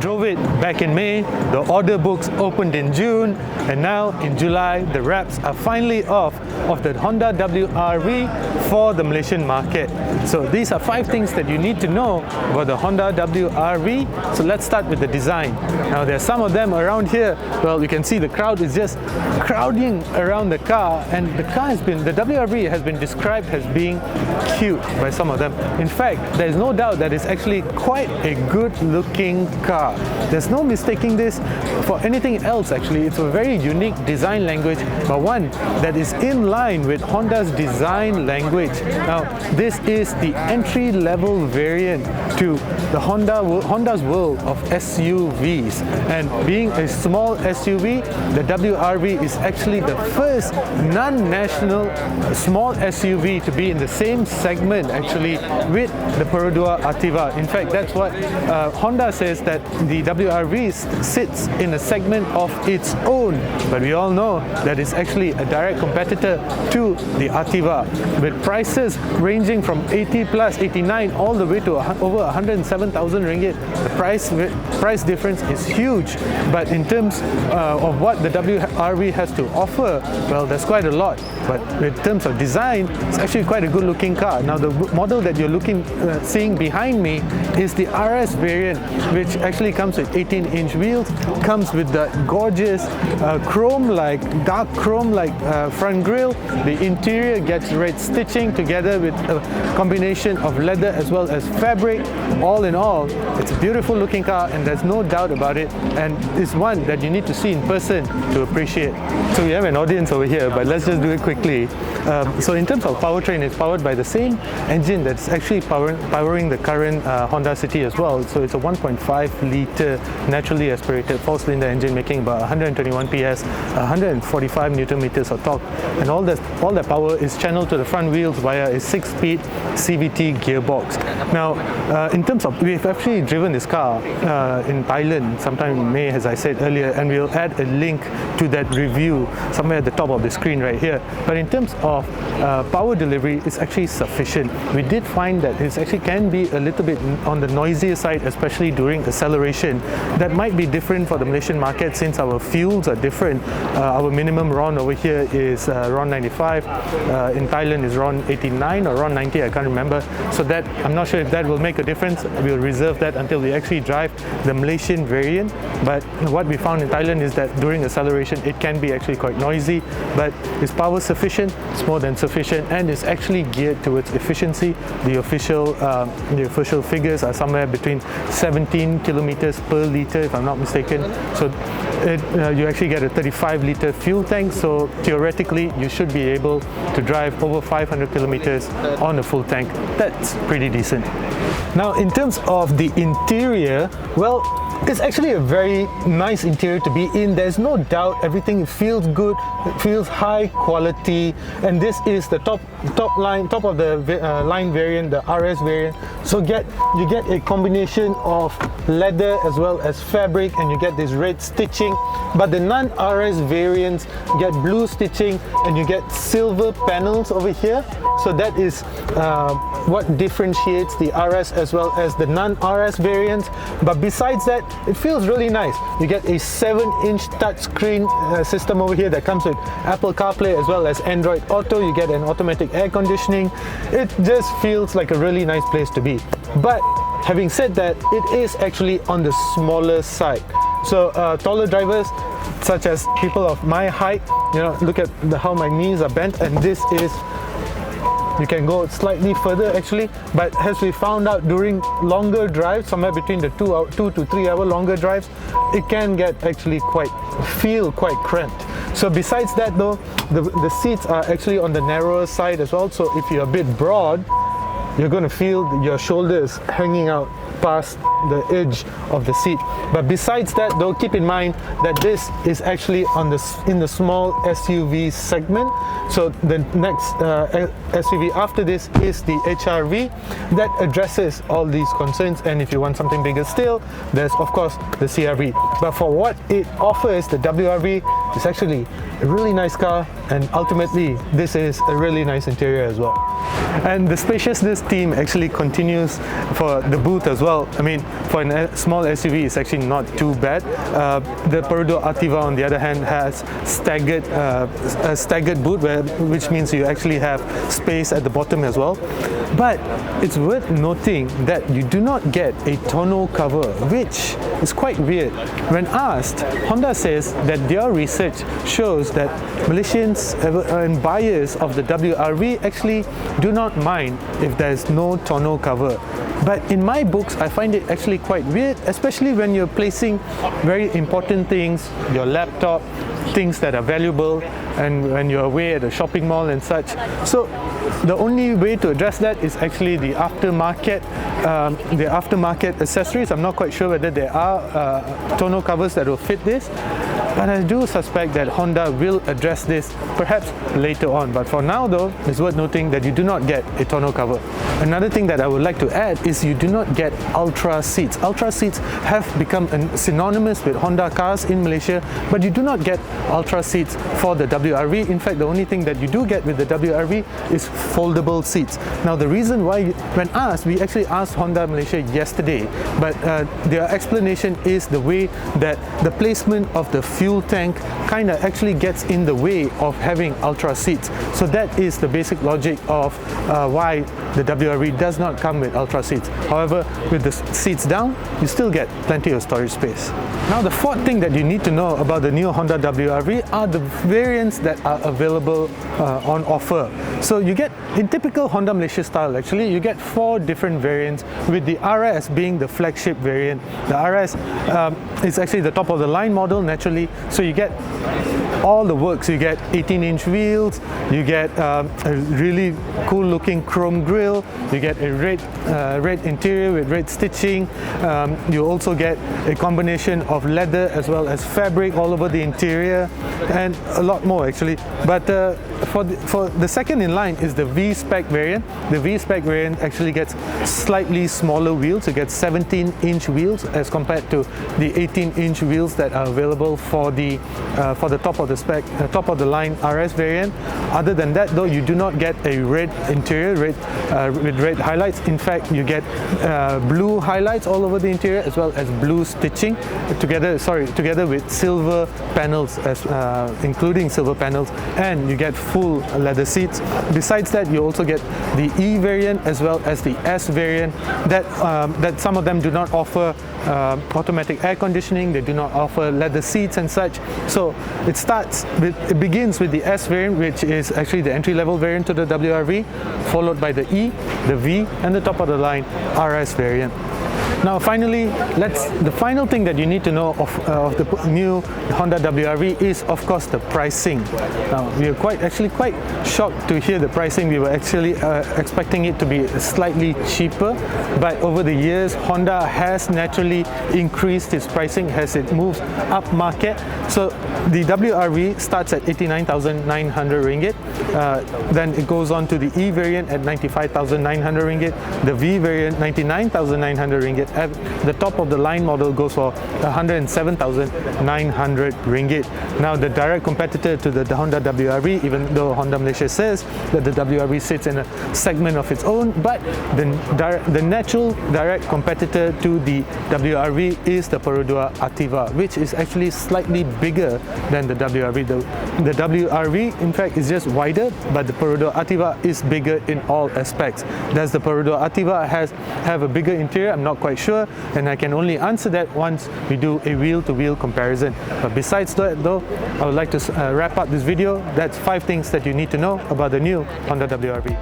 drove it back in May, the order books opened in June, and now in July the wraps are finally off of the Honda WRV for the Malaysian market. So these are 5 things that you need to know about the Honda WRV. So let's start with the design. Now there are some of them around here. Well, you can see the crowd is just crowding around the car, and the WRV has been described as being cute by some of them. In fact, there is no doubt that it's actually quite a good looking car. There's no mistaking this for anything else actually. It's a very unique design language, but one that is in line with Honda's design language. Now this is the entry-level variant to the Honda's world of SUVs, and being a small SUV, the WRV is actually the first non-national small SUV to be in the same segment actually with the Perodua Ativa. In fact, that's what Honda says, that the WRV sits in a segment of its own, but we all know that it's actually a direct competitor to the Ativa, with prices ranging from 80 plus 89 all the way to over 107,000 ringgit. The price difference is huge, but in terms of what the WRV has to offer, well, there's quite a lot. But in terms of design, it's actually quite a good looking car. Now the model that you're seeing behind me is the RS variant, which actually comes with 18-inch wheels, comes with the gorgeous dark chrome-like front grille. The interior gets red stitching together with a combination of leather as well as fabric. All in all, it's a beautiful looking car, and there's no doubt about it, and it's one that you need to see in person to appreciate. So we have an audience over here, but let's just do it quickly. So in terms of powertrain, it's powered by the same engine that's actually powering the current Honda City as well. So it's a 1.5 litre naturally aspirated 4-cylinder engine, making about 121 PS, 145 Newton meters of torque, and all that power is channeled to the front wheels via a 6-speed CVT gearbox. Now, in terms of, we've actually driven this car in Thailand sometime in May, as I said earlier, and we'll add a link to that review somewhere at the top of the screen right here. But in terms of power delivery, it's actually sufficient. We did find that it actually can be a little bit on the noisier side, especially during acceleration. That might be different for the Malaysian market since our fuels are different. Our minimum RON over here is RON 95, in Thailand is RON 89 or RON 90, I can't remember. So that, I'm not sure if that will make a difference. We'll reserve that until we actually drive the Malaysian variant. But what we found in Thailand is that during acceleration it can be actually quite noisy, but is power sufficient? It's more than sufficient, and it's actually geared towards efficiency. The official figures are somewhere between 17 kilometers per litre, if I'm not mistaken. So you actually get a 35 litre fuel tank, so theoretically you should be able to drive over 500 kilometers on a full tank. That's pretty decent. Now in terms of the interior, well, it's actually a very nice interior to be in. There's no doubt everything feels good, it feels high quality, and this is the top of the line variant, the RS variant. So you get a combination of leather as well as fabric, and you get this red stitching. But the non-RS variants get blue stitching, and you get silver panels over here. So that is what differentiates the RS as well as the non-RS variants. But besides that, it feels really nice. You get a 7-inch touchscreen system over here that comes with Apple CarPlay as well as Android Auto. You get an automatic air conditioning. It just feels like a really nice place to be. But having said that, it is actually on the smaller side. So taller drivers, such as people of my height, look at how my knees are bent, and this is, you can go slightly further actually, but as we found out during longer drives, somewhere between the 2 to 3 hour longer drives, it can get actually feel quite cramped. So besides that though, the seats are actually on the narrower side as well, so if you're a bit broad, you're going to feel your shoulders hanging out past the edge of the seat. But besides that though, keep in mind that this is actually in the small SUV segment. So the next SUV after this is the HRV that addresses all these concerns, and if you want something bigger still, there's of course the CRV. But for what it offers, the WRV It's actually a really nice car, and ultimately this is a really nice interior as well. And the spaciousness theme actually continues for the boot as well. I mean, for a small SUV, it's actually not too bad. The Perodua Ativa, on the other hand, has a staggered boot, which means you actually have space at the bottom as well. But it's worth noting that you do not get a tonneau cover, which is quite weird. When asked, Honda says that their research shows that Malaysians and buyers of the WRV actually do not mind if there's no tonneau cover. But in my books, I find it actually quite weird, especially when you're placing very important things, your laptop, things that are valuable, and when you're away at a shopping mall and such. So the only way to address that is actually the aftermarket accessories. I'm not quite sure whether there are tonneau covers that will fit this, but I do suspect that Honda will address this perhaps later on. But for now though, it's worth noting that you do not get a tonneau cover. Another thing that I would like to add is you do not get Ultra seats. Ultra seats have become synonymous with Honda cars in Malaysia, but you do not get Ultra seats for the WRV. In fact, the only thing that you do get with the WRV is foldable seats. Now, the reason why, when asked, we actually asked Honda Malaysia yesterday, but their explanation is the way that the placement of the fuel tank kind of actually gets in the way of having Ultra seats. So that is the basic logic of why the WRV does not come with Ultra seats. However, with the seats down, you still get plenty of storage space. Now, the fourth thing that you need to know about the new Honda WRV are the variants that are available on offer. So you get, in typical Honda Malaysia style actually, you get 4 different variants, with the RS being the flagship variant. The RS is actually the top of the line model naturally, so you get all the works. You get 18-inch wheels, you get a really cool looking chrome grille, you get a red interior with red stitching, you also get a combination of leather as well as fabric all over the interior, and a lot more actually. But for the second in line is the V-Spec variant. The V-Spec variant actually gets slightly smaller wheels. You get 17-inch wheels as compared to the 18-inch wheels that are available for the top of the line RS variant. Other than that though, you do not get a red interior with red highlights. In fact, you get blue highlights all over the interior as well as blue stitching together with silver panels, including silver panels, and you get full leather seats. Besides that, you also get the E variant as well as the S variant that some of them do not offer automatic air conditioning, they do not offer leather seats and such. So it begins with the S variant, which is actually the entry-level variant to the WRV, followed by the E, the V, and the top of the line RS variant. Now finally, the final thing that you need to know of the new Honda WRV is of course the pricing. Now we are quite shocked to hear the pricing. We were actually expecting it to be slightly cheaper, but over the years Honda has naturally increased its pricing as it moves up market. So the WRV starts at 89,900 ringgit, then it goes on to the E variant at 95,900 ringgit, the V variant 99,900 ringgit. The top of the line model goes for 107,900 ringgit. Now the direct competitor to the Honda WRV, even though Honda Malaysia says that the WRV sits in a segment of its own, but the natural direct competitor to the WRV is the Perodua Ativa, which is actually slightly bigger than the WRV. The WRV in fact is just wider, but the Perodua Ativa is bigger in all aspects. Does the Perodua Ativa have a bigger interior? I'm not quite sure, and I can only answer that once we do a wheel-to-wheel comparison. But besides that though, I would like to wrap up this video. That's 5 things that you need to know about the new Honda WRV.